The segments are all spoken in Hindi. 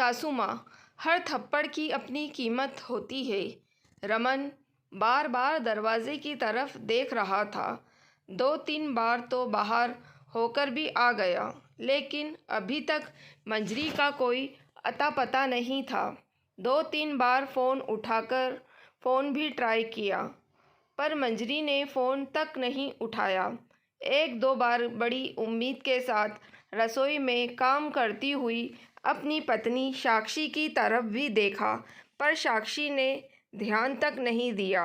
सासू माँ, हर थप्पड़ की अपनी कीमत होती है। रमन बार बार दरवाजे की तरफ देख रहा था। 2-3 बार तो बाहर होकर भी आ गया, लेकिन अभी तक मंजरी का कोई अता पता नहीं था। 2-3 बार फ़ोन उठाकर फ़ोन भी ट्राई किया, पर मंजरी ने फ़ोन तक नहीं उठाया। 1-2 बार बड़ी उम्मीद के साथ रसोई में काम करती हुई अपनी पत्नी साक्षी की तरफ भी देखा, पर साक्षी ने ध्यान तक नहीं दिया।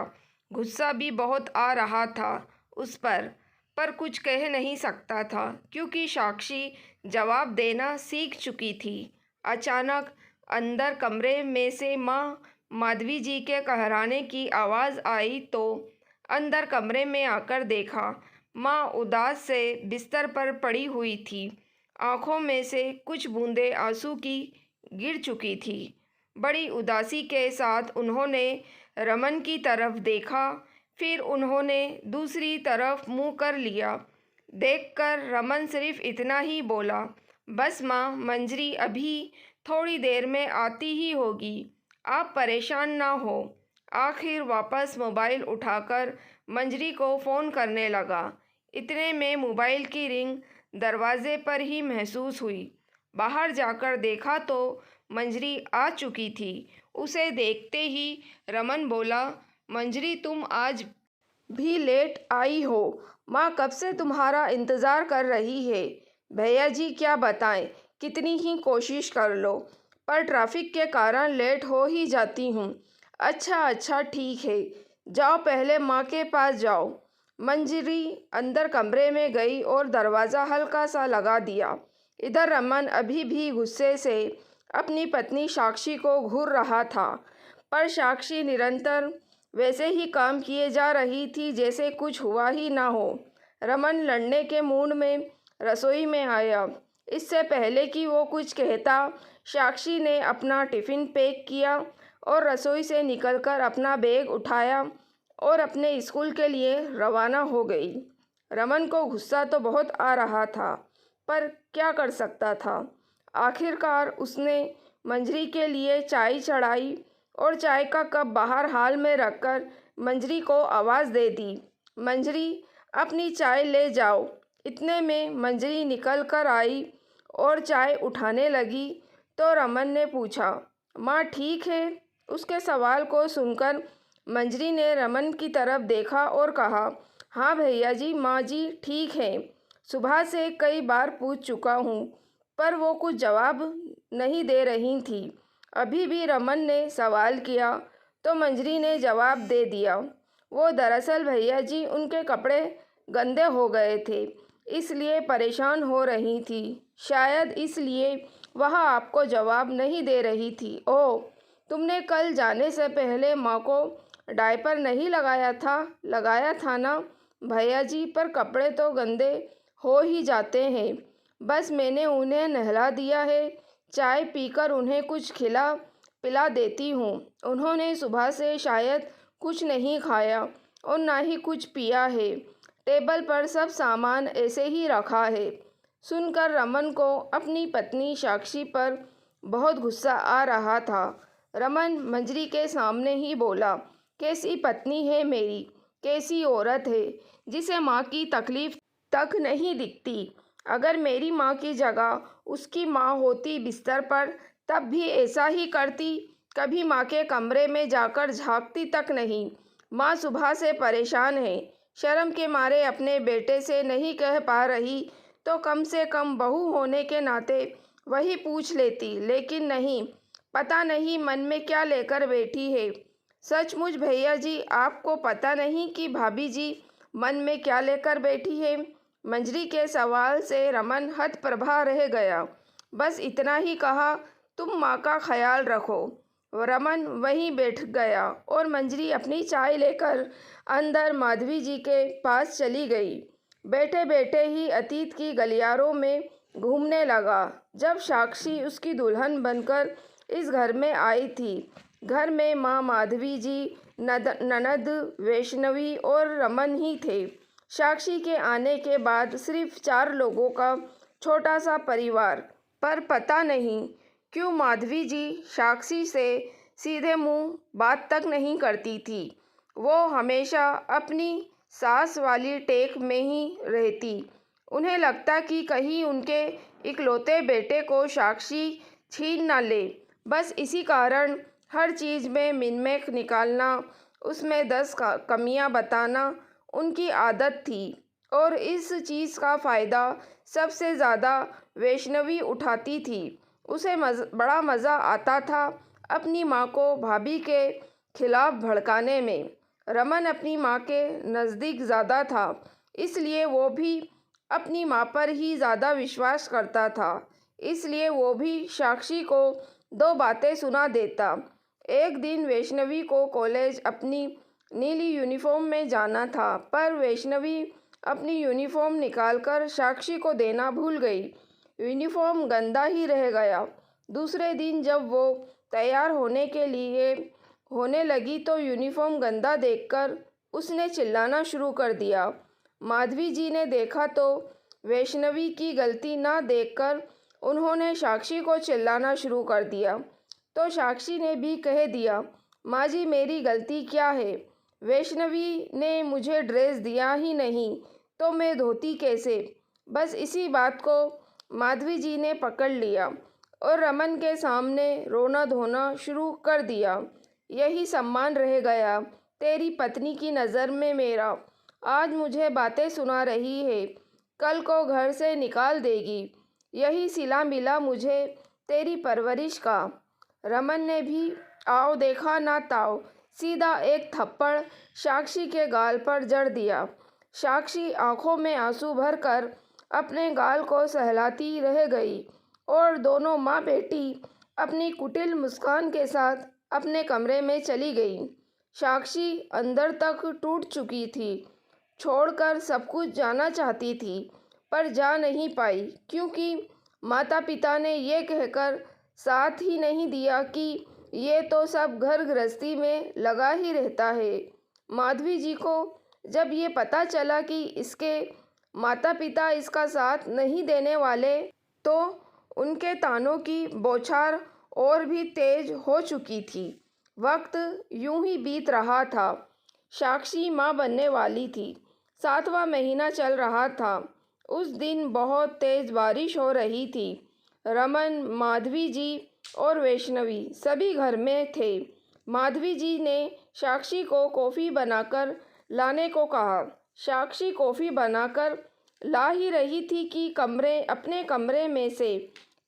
गुस्सा भी बहुत आ रहा था उस पर कुछ कह नहीं सकता था, क्योंकि साक्षी जवाब देना सीख चुकी थी। अचानक अंदर कमरे में से माँ माधवी जी के कहराने की आवाज़ आई तो अंदर कमरे में आकर देखा, माँ उदास से बिस्तर पर पड़ी हुई थी। आँखों में से कुछ बूंदें आंसू की गिर चुकी थी। बड़ी उदासी के साथ उन्होंने रमन की तरफ देखा, फिर उन्होंने दूसरी तरफ मुँह कर लिया। देखकर रमन सिर्फ इतना ही बोला, बस माँ, मंजरी अभी थोड़ी देर में आती ही होगी, आप परेशान ना हो। आखिर वापस मोबाइल उठाकर मंजरी को फ़ोन करने लगा। इतने में मोबाइल की रिंग दरवाजे पर ही महसूस हुई। बाहर जाकर देखा तो मंजरी आ चुकी थी। उसे देखते ही रमन बोला, मंजरी तुम आज भी लेट आई हो। माँ कब से तुम्हारा इंतज़ार कर रही है। भैया जी क्या बताएं, कितनी ही कोशिश कर लो, पर ट्रैफिक के कारण लेट हो ही जाती हूँ। अच्छा ठीक है, जाओ पहले माँ के पास जाओ। मंजरी अंदर कमरे में गई और दरवाज़ा हल्का सा लगा दिया। इधर रमन अभी भी गुस्से से अपनी पत्नी साक्षी को घूर रहा था, पर साक्षी निरंतर वैसे ही काम किए जा रही थी जैसे कुछ हुआ ही ना हो। रमन लड़ने के मूड में रसोई में आया। इससे पहले कि वो कुछ कहता, साक्षी ने अपना टिफ़िन पैक किया और रसोई से निकलकर अपना बैग उठाया और अपने स्कूल के लिए रवाना हो गई। रमन को गुस्सा तो बहुत आ रहा था, पर क्या कर सकता था। आखिरकार उसने मंजरी के लिए चाय चढ़ाई और चाय का कप बाहर हाल में रखकर मंजरी को आवाज़ दे दी, मंजरी अपनी चाय ले जाओ। इतने में मंजरी निकल कर आई और चाय उठाने लगी तो रमन ने पूछा, माँ ठीक है। उसके सवाल को सुनकर मंजरी ने रमन की तरफ देखा और कहा, हाँ भैया जी, माँ जी ठीक है। सुबह से कई बार पूछ चुका हूँ, पर वो कुछ जवाब नहीं दे रही थी। अभी भी रमन ने सवाल किया तो मंजरी ने जवाब दे दिया, वो दरअसल भैया जी उनके कपड़े गंदे हो गए थे, इसलिए परेशान हो रही थी। शायद इसलिए वह आपको जवाब नहीं दे रही थी। ओह, तुमने कल जाने से पहले माँ को डायपर नहीं लगाया था ना भैया जी, पर कपड़े तो गंदे हो ही जाते हैं। बस मैंने उन्हें नहला दिया है, चाय पीकर उन्हें कुछ खिला पिला देती हूँ। उन्होंने सुबह से शायद कुछ नहीं खाया और ना ही कुछ पिया है। टेबल पर सब सामान ऐसे ही रखा है। सुनकर रमन को अपनी पत्नी साक्षी पर बहुत गुस्सा आ रहा था। रमन मंजरी के सामने ही बोला, कैसी पत्नी है मेरी, कैसी औरत है जिसे माँ की तकलीफ तक नहीं दिखती। अगर मेरी माँ की जगह उसकी माँ होती बिस्तर पर, तब भी ऐसा ही करती। कभी माँ के कमरे में जाकर झांकती तक नहीं। माँ सुबह से परेशान है, शर्म के मारे अपने बेटे से नहीं कह पा रही तो कम से कम बहू होने के नाते वही पूछ लेती, लेकिन नहीं, पता नहीं मन में क्या लेकर बैठी है। सचमुच भैया जी, आपको पता नहीं कि भाभी जी मन में क्या लेकर बैठी है। मंजरी के सवाल से रमन हतप्रभा रह गया। बस इतना ही कहा, तुम माँ का ख्याल रखो। रमन वहीं बैठ गया और मंजरी अपनी चाय लेकर अंदर माधवी जी के पास चली गई। बैठे बैठे ही अतीत की गलियारों में घूमने लगा, जब साक्षी उसकी दुल्हन बनकर इस घर में आई थी। घर में माँ माधवी जी, ननद वैष्णवी और रमन ही थे। साक्षी के आने के बाद सिर्फ 4 लोगों का छोटा सा परिवार, पर पता नहीं क्यों माधवी जी साक्षी से सीधे मुंह बात तक नहीं करती थी। वो हमेशा अपनी सास वाली टेक में ही रहती। उन्हें लगता कि कहीं उनके इकलौते बेटे को साक्षी छीन न ले। बस इसी कारण हर चीज़ में मिनमेक निकालना, उसमें 10 कमियां बताना उनकी आदत थी। और इस चीज़ का फ़ायदा सबसे ज़्यादा वैष्णवी उठाती थी। उसे बड़ा मज़ा आता था अपनी माँ को भाभी के खिलाफ भड़काने में। रमन अपनी माँ के नज़दीक ज़्यादा था, इसलिए वो भी अपनी माँ पर ही ज़्यादा विश्वास करता था। इसलिए वो भी साक्षी को 2 बातें सुना देता। एक दिन वैष्णवी को कॉलेज अपनी नीली यूनिफॉर्म में जाना था, पर वैष्णवी अपनी यूनिफॉर्म निकालकर साक्षी को देना भूल गई। यूनिफॉर्म गंदा ही रह गया। दूसरे दिन जब वो तैयार होने लगी तो यूनिफॉर्म गंदा देखकर उसने चिल्लाना शुरू कर दिया। माधवी जी ने देखा तो वैष्णवी की गलती ना देखकर उन्होंने साक्षी को चिल्लाना शुरू कर दिया। तो साक्षी ने भी कह दिया, माँ जी मेरी गलती क्या है? वैष्णवी ने मुझे ड्रेस दिया ही नहीं तो मैं धोती कैसे? बस इसी बात को माधवी जी ने पकड़ लिया और रमन के सामने रोना धोना शुरू कर दिया। यही सम्मान रह गया तेरी पत्नी की नज़र में मेरा। आज मुझे बातें सुना रही है, कल को घर से निकाल देगी। यही सिला मिला मुझे तेरी परवरिश का। रमन ने भी आओ देखा ना ताओ सीधा एक थप्पड़ साक्षी के गाल पर जड़ दिया। साक्षी आंखों में आंसू भरकर अपने गाल को सहलाती रह गई और दोनों माँ बेटी अपनी कुटिल मुस्कान के साथ अपने कमरे में चली गई। साक्षी अंदर तक टूट चुकी थी, छोड़कर सब कुछ जाना चाहती थी पर जा नहीं पाई, क्योंकि माता पिता ने ये कहकर साथ ही नहीं दिया कि ये तो सब घर गृहस्थी में लगा ही रहता है। माधवी जी को जब ये पता चला कि इसके माता पिता इसका साथ नहीं देने वाले, तो उनके तानों की बौछार और भी तेज हो चुकी थी। वक्त यूं ही बीत रहा था। साक्षी माँ बनने वाली थी। 7वां महीना चल रहा था। उस दिन बहुत तेज बारिश हो रही थी। रमन, माधवी जी और वैष्णवी सभी घर में थे। माधवी जी ने साक्षी को कॉफ़ी बनाकर लाने को कहा। साक्षी कॉफ़ी बनाकर ला ही रही थी कि अपने कमरे में से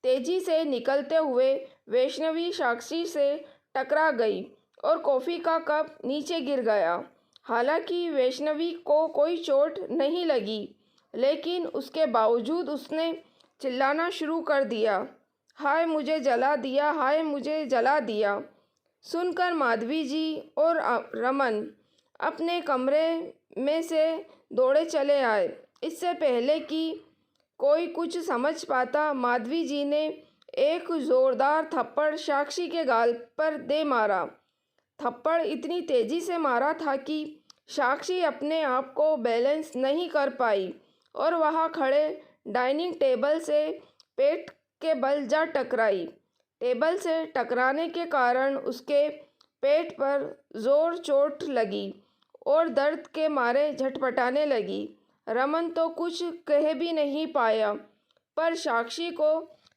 तेजी से निकलते हुए वैष्णवी साक्षी से टकरा गई और कॉफ़ी का कप नीचे गिर गया। हालांकि वैष्णवी को कोई चोट नहीं लगी, लेकिन उसके बावजूद उसने चिल्लाना शुरू कर दिया, हाय मुझे जला दिया, हाय मुझे जला दिया। सुनकर माधवी जी और रमन अपने कमरे में से दौड़े चले आए। इससे पहले कि कोई कुछ समझ पाता, माधवी जी ने एक ज़ोरदार थप्पड़ साक्षी के गाल पर दे मारा। थप्पड़ इतनी तेज़ी से मारा था कि साक्षी अपने आप को बैलेंस नहीं कर पाई और वहाँ खड़े डाइनिंग टेबल से पेट के बल जा टकराई। टेबल से टकराने के कारण उसके पेट पर जोर चोट लगी और दर्द के मारे झटपटाने लगी। रमन तो कुछ कह भी नहीं पाया, पर साक्षी को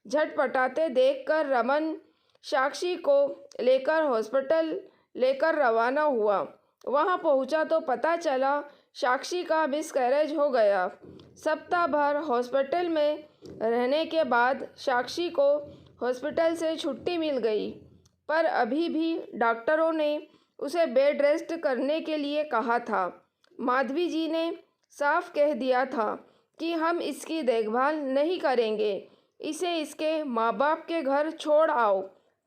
झटपटाते देखकर रमन साक्षी को लेकर हॉस्पिटल लेकर रवाना हुआ। वहां पहुंचा तो पता चला साक्षी का मिसकैरेज हो गया। सप्ताह भर हॉस्पिटल में रहने के बाद साक्षी को हॉस्पिटल से छुट्टी मिल गई, पर अभी भी डॉक्टरों ने उसे बेड रेस्ट करने के लिए कहा था। माधवी जी ने साफ कह दिया था कि हम इसकी देखभाल नहीं करेंगे, इसे इसके माँ बाप के घर छोड़ आओ।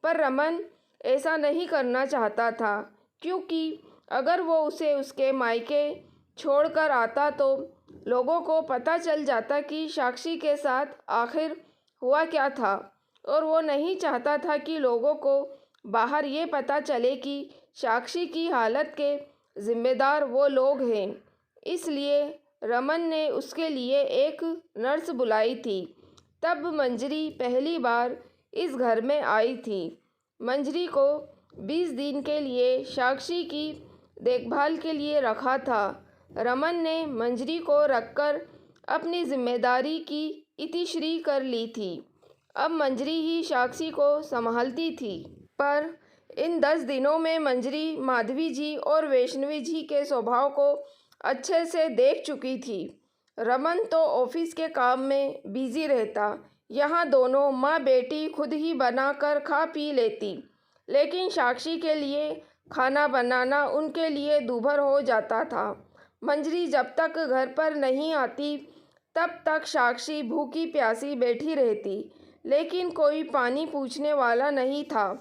पर रमन ऐसा नहीं करना चाहता था, क्योंकि अगर वो उसे उसके मायके छोड़कर आता तो लोगों को पता चल जाता कि साक्षी के साथ आखिर हुआ क्या था, और वो नहीं चाहता था कि लोगों को बाहर ये पता चले कि साक्षी की हालत के जिम्मेदार वो लोग हैं। इसलिए रमन ने उसके लिए एक नर्स बुलाई थी। तब मंजरी पहली बार इस घर में आई थी। मंजरी को 20 दिन के लिए साक्षी की देखभाल के लिए रखा था। रमन ने मंजरी को रखकर अपनी जिम्मेदारी की इतिश्री कर ली थी। अब मंजरी ही साक्षी को संभालती थी। पर इन 10 दिनों में मंजरी माधवी जी और वैष्णवी जी के स्वभाव को अच्छे से देख चुकी थी। रमन तो ऑफिस के काम में बिजी रहता। यहाँ दोनों माँ बेटी खुद ही बनाकर खा पी लेती, लेकिन साक्षी के लिए खाना बनाना उनके लिए दूभर हो जाता था। मंजरी जब तक घर पर नहीं आती तब तक साक्षी भूखी प्यासी बैठी रहती, लेकिन कोई पानी पूछने वाला नहीं था।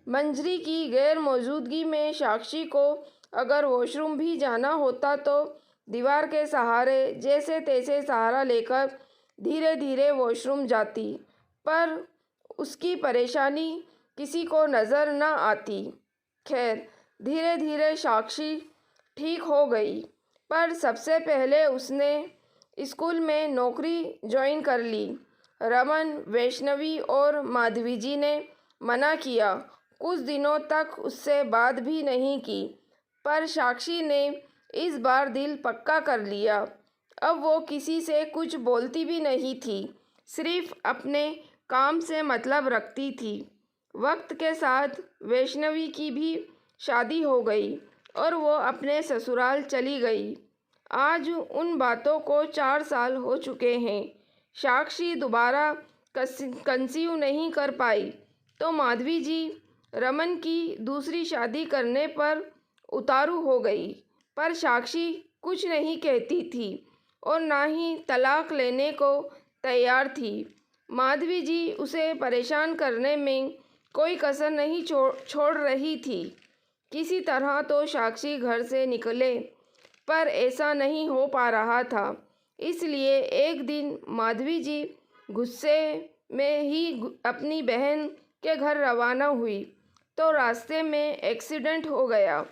मंजरी की गैर मौजूदगी में साक्षी को अगर वॉशरूम भी जाना होता तो दीवार के सहारे जैसे तैसे सहारा लेकर धीरे धीरे वॉशरूम जाती, पर उसकी परेशानी किसी को नज़र न आती। खैर, धीरे धीरे साक्षी ठीक हो गई, पर सबसे पहले उसने स्कूल में नौकरी ज्वाइन कर ली। रमन, वैष्णवी और माधवी जी ने मना किया। कुछ दिनों तक उससे बात भी नहीं की, पर साक्षी ने इस बार दिल पक्का कर लिया। अब वो किसी से कुछ बोलती भी नहीं थी, सिर्फ अपने काम से मतलब रखती थी। वक्त के साथ वैष्णवी की भी शादी हो गई और वो अपने ससुराल चली गई। आज उन बातों को 4 साल हो चुके हैं। साक्षी दोबारा कंसीव नहीं कर पाई तो माधवी जी रमन की दूसरी शादी करने पर उतारू हो गई, पर साक्षी कुछ नहीं कहती थी और ना ही तलाक लेने को तैयार थी। माधवी जी उसे परेशान करने में कोई कसर नहीं छोड़ रही थी। किसी तरह तो साक्षी घर से निकले, पर ऐसा नहीं हो पा रहा था। इसलिए एक दिन माधवी जी गुस्से में ही अपनी बहन के घर रवाना हुई तो रास्ते में एक्सीडेंट हो गया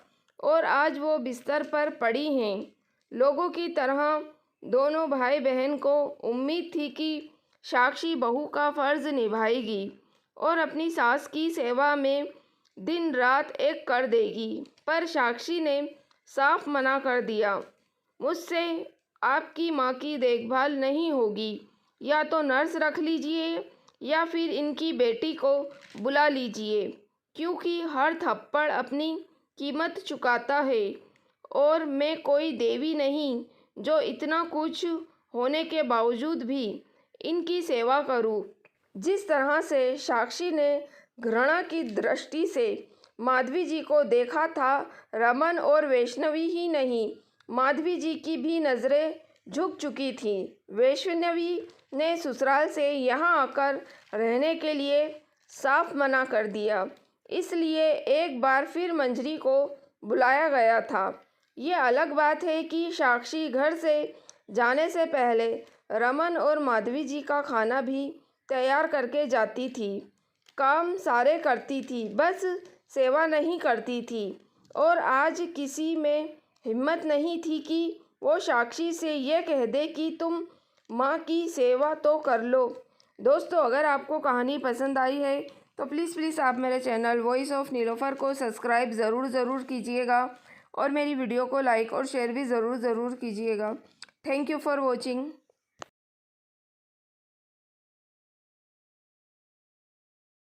और आज वो बिस्तर पर पड़ी हैं। लोगों की तरह दोनों भाई बहन को उम्मीद थी कि साक्षी बहू का फ़र्ज़ निभाएगी और अपनी सास की सेवा में दिन रात एक कर देगी, पर साक्षी ने साफ मना कर दिया। मुझसे आपकी माँ की देखभाल नहीं होगी, या तो नर्स रख लीजिए या फिर इनकी बेटी को बुला लीजिए, क्योंकि हर थप्पड़ अपनी कीमत चुकाता है और मैं कोई देवी नहीं जो इतना कुछ होने के बावजूद भी इनकी सेवा करूं। जिस तरह से साक्षी ने घृणा की दृष्टि से माधवी जी को देखा था, रमन और वैष्णवी ही नहीं, माधवी जी की भी नज़रें झुक चुकी थी। वैष्णवी ने ससुराल से यहाँ आकर रहने के लिए साफ मना कर दिया, इसलिए एक बार फिर मंजरी को बुलाया गया था। ये अलग बात है कि साक्षी घर से जाने से पहले रमन और माधवी जी का खाना भी तैयार करके जाती थी। काम सारे करती थी, बस सेवा नहीं करती थी। और आज किसी में हिम्मत नहीं थी कि वो साक्षी से ये कह दे कि तुम माँ की सेवा तो कर लो। दोस्तों, अगर आपको कहानी पसंद आई है तो प्लीज़ आप मेरे चैनल वॉइस ऑफ नीलोफर को सब्सक्राइब ज़रूर कीजिएगा और मेरी वीडियो को लाइक और शेयर भी ज़रूर कीजिएगा। Thank you for watching.